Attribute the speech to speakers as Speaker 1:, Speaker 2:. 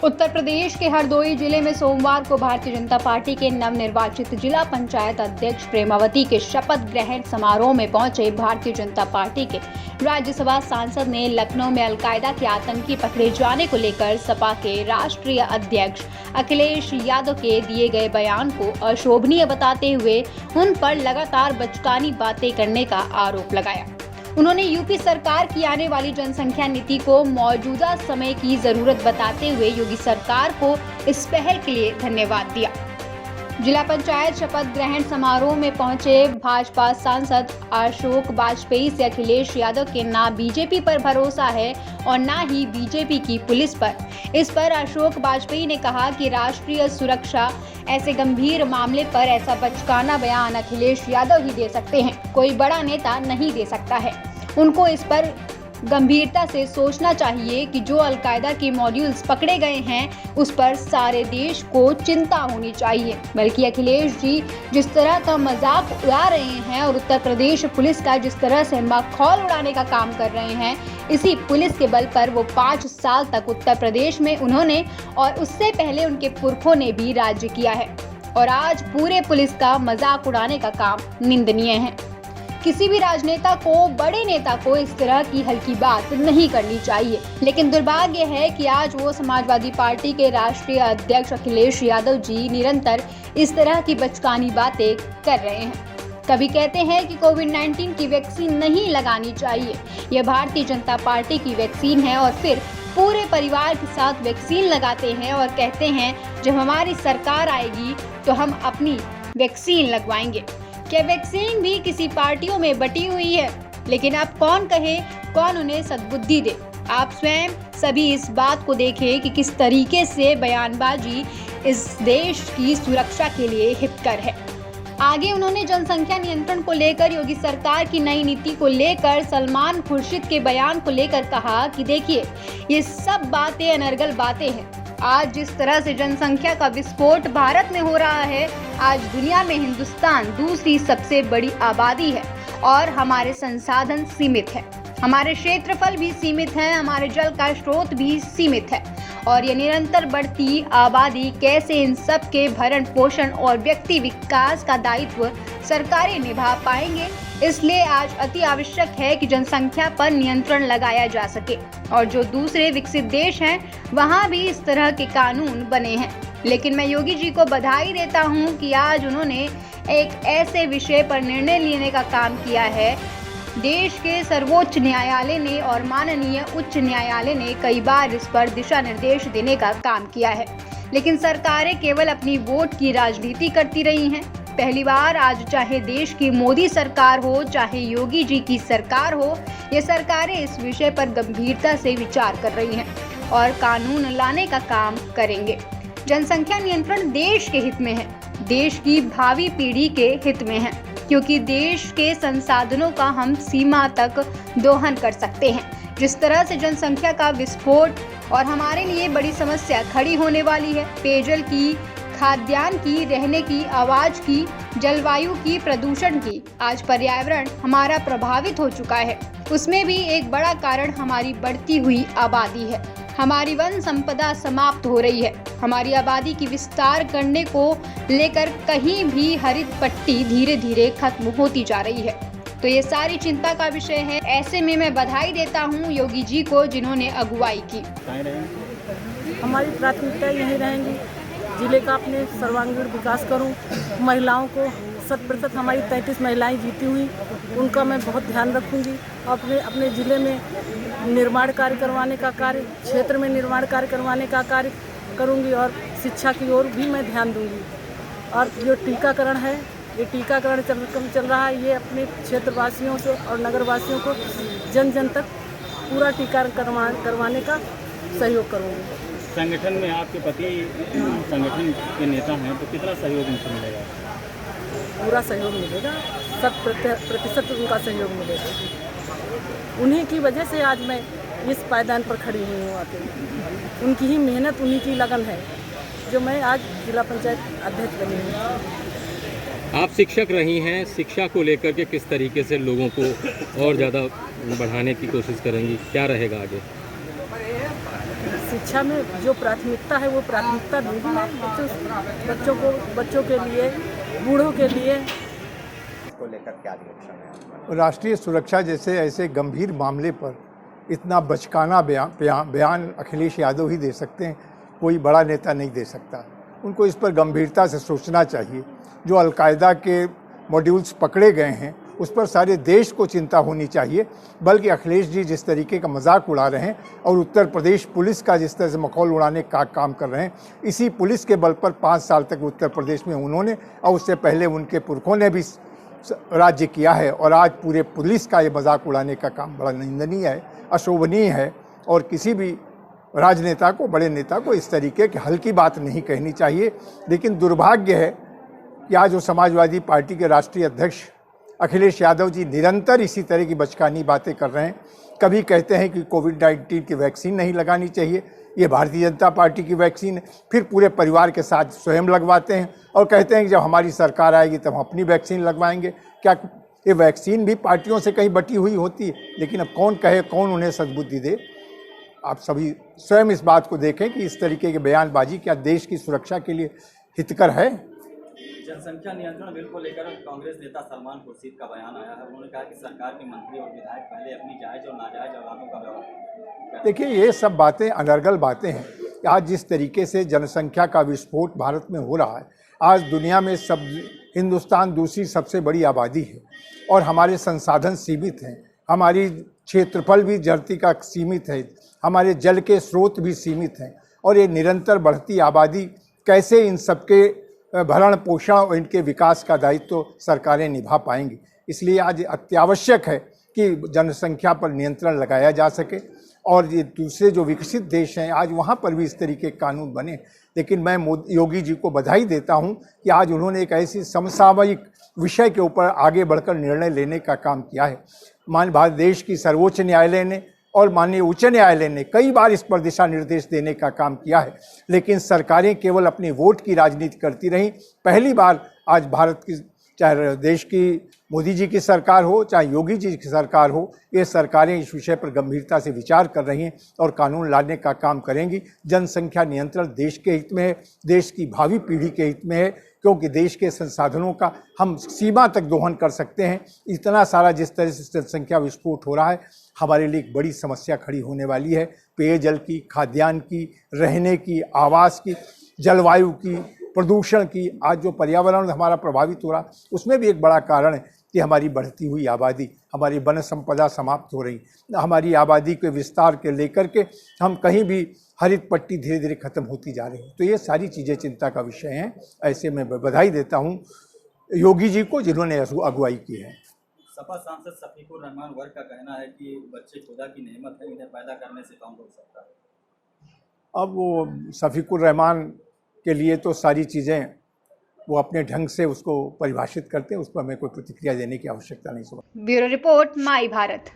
Speaker 1: उत्तर प्रदेश के हरदोई जिले में सोमवार को भारतीय जनता पार्टी के नवनिर्वाचित जिला पंचायत अध्यक्ष प्रेमावती के शपथ ग्रहण समारोह में पहुंचे भारतीय जनता पार्टी के राज्यसभा सांसद ने लखनऊ में अलकायदा के आतंकी पकड़े जाने को लेकर सपा के राष्ट्रीय अध्यक्ष अखिलेश यादव के दिए गए बयान को अशोभनीय बताते हुए उन पर लगातार बचकानी बातें करने का आरोप लगाया। उन्होंने यूपी सरकार की आने वाली जनसंख्या नीति को मौजूदा समय की जरूरत बताते हुए योगी सरकार को इस पहल के लिए धन्यवाद दिया। जिला पंचायत शपथ ग्रहण समारोह में पहुंचे भाजपा सांसद अशोक वाजपेयी से अखिलेश यादव के ना बीजेपी पर भरोसा है और ना ही बीजेपी की पुलिस पर। इस पर अशोक वाजपेयी ने कहा कि राष्ट्रीय सुरक्षा ऐसे गंभीर मामले पर ऐसा बचकाना बयान अखिलेश यादव ही दे सकते हैं, कोई बड़ा नेता नहीं दे सकता है। उनको इस पर गंभीरता से सोचना चाहिए कि जो अलकायदा के मॉड्यूल्स पकड़े गए हैं उस पर सारे देश को चिंता होनी चाहिए। बल्कि अखिलेश जी जिस तरह का मजाक उड़ा रहे हैं और उत्तर प्रदेश पुलिस का जिस तरह से मखौल उड़ाने का काम कर रहे हैं, इसी पुलिस के बल पर वो 5 साल तक उत्तर प्रदेश में उन्होंने और उससे पहले उनके पुरखों ने भी राज्य किया है और आज पूरे पुलिस का मजाक उड़ाने का काम निंदनीय है। किसी भी राजनेता को, बड़े नेता को इस तरह की हल्की बात नहीं करनी चाहिए। लेकिन दुर्भाग्य है कि आज वो समाजवादी पार्टी के राष्ट्रीय अध्यक्ष अखिलेश यादव जी निरंतर इस तरह की बचकानी बातें कर रहे हैं। कभी कहते हैं कि कोविड-19 की वैक्सीन नहीं लगानी चाहिए, यह भारतीय जनता पार्टी की वैक्सीन है, और फिर पूरे परिवार के साथ वैक्सीन लगाते हैं और कहते हैं जब हमारी सरकार आएगी तो हम अपनी वैक्सीन लगवाएंगे। क्या वैक्सीन भी किसी पार्टियों में बटी हुई है? लेकिन अब कौन कहे, कौन उन्हें सद्बुद्धि दे? आप स्वयं सभी इस बात को देखें कि किस तरीके से बयानबाजी इस देश की सुरक्षा के लिए हितकर है। आगे उन्होंने जनसंख्या नियंत्रण को लेकर योगी सरकार की नई नीति को लेकर सलमान खुर्शीद के बयान को लेकर कहा कि देखिए, ये सब बातें अनर्गल बातें हैं। आज जिस तरह से जनसंख्या का विस्फोट भारत में हो रहा है, आज दुनिया में हिंदुस्तान दूसरी सबसे बड़ी आबादी है और हमारे संसाधन सीमित है, हमारे क्षेत्रफल भी सीमित है, हमारे जल का स्रोत भी सीमित है और ये निरंतर बढ़ती आबादी कैसे इन सब के भरण पोषण और व्यक्ति विकास का दायित्व सरकारें निभा पाएंगे। इसलिए आज अति आवश्यक है कि जनसंख्या पर नियंत्रण लगाया जा सके और जो दूसरे विकसित देश हैं वहां भी इस तरह के कानून बने हैं। लेकिन मैं योगी जी को बधाई देता हूं कि आज उन्होंने एक ऐसे विषय पर निर्णय लेने का काम किया है। देश के सर्वोच्च न्यायालय ने और माननीय उच्च न्यायालय ने कई बार इस पर दिशा निर्देश देने का काम किया है, लेकिन सरकारें केवल अपनी वोट की राजनीति करती रही हैं। पहली बार आज चाहे देश की मोदी सरकार हो, चाहे योगी जी की सरकार हो, ये सरकारें इस विषय पर गंभीरता से विचार कर रही हैं और कानून लाने का काम करेंगे। जनसंख्या नियंत्रण देश के हित में है, देश की भावी पीढ़ी के हित में है, क्योंकि देश के संसाधनों का हम सीमा तक दोहन कर सकते हैं। जिस तरह से जनसंख्या का विस्फोट और हमारे लिए बड़ी समस्या खड़ी होने वाली है, पेयजल की, खाद्यान्न की, रहने की, आवाज की, जलवायु की, प्रदूषण की, आज पर्यावरण हमारा प्रभावित हो चुका है। उसमें भी एक बड़ा कारण हमारी बढ़ती हुई आबादी है। हमारी वन संपदा समाप्त हो रही है। हमारी आबादी की विस्तार करने को लेकर कहीं भी हरित पट्टी धीरे धीरे खत्म होती जा रही है। तो ये सारी चिंता का विषय है। ऐसे में मैं बधाई देता हूँ योगी जी को जिन्होंने अगुवाई की।
Speaker 2: हमारी प्राथमिकता यही रहेंगी, जिले का अपने सर्वांगीण विकास करूं। महिलाओं को 100% हमारी 33 महिलाएं जीती हुई, उनका मैं बहुत ध्यान रखूंगी। अपने ज़िले में निर्माण कार्य करवाने का कार्य, क्षेत्र में निर्माण कार्य करवाने का कार्य करूंगी और शिक्षा की ओर भी मैं ध्यान दूंगी। और जो टीकाकरण है, ये टीकाकरण चल रहा है, ये अपने क्षेत्रवासियों से और नगरवासियों को जन जन तक पूरा टीकाकरण करवाने का सहयोग करूँगी।
Speaker 3: संगठन में आपके पति संगठन के नेता हैं, तो कितना सहयोग उनसे मिलेगा?
Speaker 2: पूरा सहयोग मिलेगा, 100% उनका सहयोग मिलेगा। उन्हीं की वजह से आज मैं इस पायदान पर खड़ी हुई हूँ। आके उनकी ही मेहनत, उन्हीं की लगन है जो मैं आज जिला पंचायत अध्यक्ष बनी हूँ।
Speaker 3: आप शिक्षक रही हैं, शिक्षा को लेकर के किस तरीके से लोगों को और ज़्यादा बढ़ाने की कोशिश करेंगी? क्या रहेगा आगे?
Speaker 2: शिक्षा में जो प्राथमिकता है वो प्राथमिकता दूंगी मैं बच्चों के लिए, बूढ़ों के लिए।
Speaker 4: को लेकर क्या रिएक्शन है?
Speaker 5: राष्ट्रीय सुरक्षा जैसे ऐसे गंभीर मामले पर इतना बचकाना बयान अखिलेश यादव ही दे सकते हैं, कोई बड़ा नेता नहीं दे सकता। उनको इस पर गंभीरता से सोचना चाहिए। जो अलकायदा के मॉड्यूल्स पकड़े गए हैं उस पर सारे देश को चिंता होनी चाहिए, बल्कि अखिलेश जी जिस तरीके का मजाक उड़ा रहे हैं और उत्तर प्रदेश पुलिस का जिस तरह से मखौल उड़ाने का काम कर रहे हैं, इसी पुलिस के बल पर 5 साल तक उत्तर प्रदेश में उन्होंने और उससे पहले उनके पुरखों ने भी राज्य किया है, और आज पूरे पुलिस का ये मजाक उड़ाने का काम बड़ा निंदनीय है, अशोभनीय है। और किसी भी राजनेता को, बड़े नेता को इस तरीके की हल्की बात नहीं कहनी चाहिए। लेकिन दुर्भाग्य है कि आज जो समाजवादी पार्टी के राष्ट्रीय अध्यक्ष अखिलेश यादव जी निरंतर इसी तरह की बचकानी बातें कर रहे हैं। कभी कहते हैं कि कोविड-19 की वैक्सीन नहीं लगानी चाहिए, ये भारतीय जनता पार्टी की वैक्सीन है, फिर पूरे परिवार के साथ स्वयं लगवाते हैं और कहते हैं कि जब हमारी सरकार आएगी तब हम अपनी वैक्सीन लगवाएंगे। क्या ये वैक्सीन भी पार्टियों से कहीं बटी हुई होती है? लेकिन अब कौन कहे, कौन उन्हें सद्बुद्धि दे? आप सभी स्वयं इस बात को देखें कि इस तरीके की बयानबाजी क्या देश की सुरक्षा के लिए हितकर है?
Speaker 3: जनसंख्या नियंत्रण बिल को लेकर कांग्रेस नेता सलमान खुर्शीद का बयान आया है। उन्होंने कहा कि सरकार के मंत्री और विधायक पहले अपनी जायज और नाजायज औलादों का व्यवहार।
Speaker 5: देखिए, ये सब बातें अनर्गल बातें हैं। आज जिस तरीके से जनसंख्या का विस्फोट भारत में हो रहा है, आज दुनिया में हिंदुस्तान दूसरी सबसे बड़ी आबादी है और हमारे संसाधन सीमित हैं, हमारी क्षेत्रफल भी धरती का सीमित है, हमारे जल के स्रोत भी सीमित हैं, और ये निरंतर बढ़ती आबादी कैसे इन सबके भरण पोषण और इनके विकास का दायित्व तो सरकारें निभा पाएंगी। इसलिए आज अत्यावश्यक है कि जनसंख्या पर नियंत्रण लगाया जा सके और ये दूसरे जो विकसित देश हैं आज वहाँ पर भी इस तरीके के कानून बने। लेकिन मैं योगी जी को बधाई देता हूँ कि आज उन्होंने एक ऐसी समसामयिक विषय के ऊपर आगे बढ़कर निर्णय लेने का काम किया है। भारत देश की सर्वोच्च न्यायालय ने और माननीय उच्च न्यायालय ने कई बार इस पर दिशा निर्देश देने का काम किया है, लेकिन सरकारें केवल अपनी वोट की राजनीति करती रहीं। पहली बार आज भारत की, चाहे देश की मोदी जी की सरकार हो, चाहे योगी जी की सरकार हो, ये सरकारें इस विषय पर गंभीरता से विचार कर रही हैं और कानून लाने का काम करेंगी। जनसंख्या नियंत्रण देश के हित में है, देश की भावी पीढ़ी के हित में है, क्योंकि देश के संसाधनों का हम सीमा तक दोहन कर सकते हैं। इतना सारा जिस तरह से जनसंख्या विस्फोट हो रहा है, हमारे लिए एक बड़ी समस्या खड़ी होने वाली है। पेयजल की, खाद्यान्न की, रहने की, आवास की, जलवायु की, प्रदूषण की। आज जो पर्यावरण हमारा प्रभावित हो रहा, उसमें भी एक बड़ा कारण है कि हमारी बढ़ती हुई आबादी, हमारी वन संपदा समाप्त हो रही, हमारी आबादी के विस्तार के लेकर के हम कहीं भी हरित पट्टी धीरे धीरे खत्म होती जा रही है। तो ये सारी चीज़ें चिंता का विषय हैं। ऐसे में बधाई देता हूँ योगी जी को जिन्होंने अगुवाई की है।
Speaker 3: सपा सांसद शफीकुर रहमान वर्ग का कहना है कि बच्चे खुदा की नेमत है, इन्हें पैदा करने से कौन रोक सकता है? अब वो शफीकुर रहमान के लिए तो सारी चीज़ें वो अपने ढंग से उसको परिभाषित करते हैं, उस पर हमें कोई प्रतिक्रिया देने की आवश्यकता नहीं समझ।
Speaker 1: ब्यूरो रिपोर्ट, माई भारत।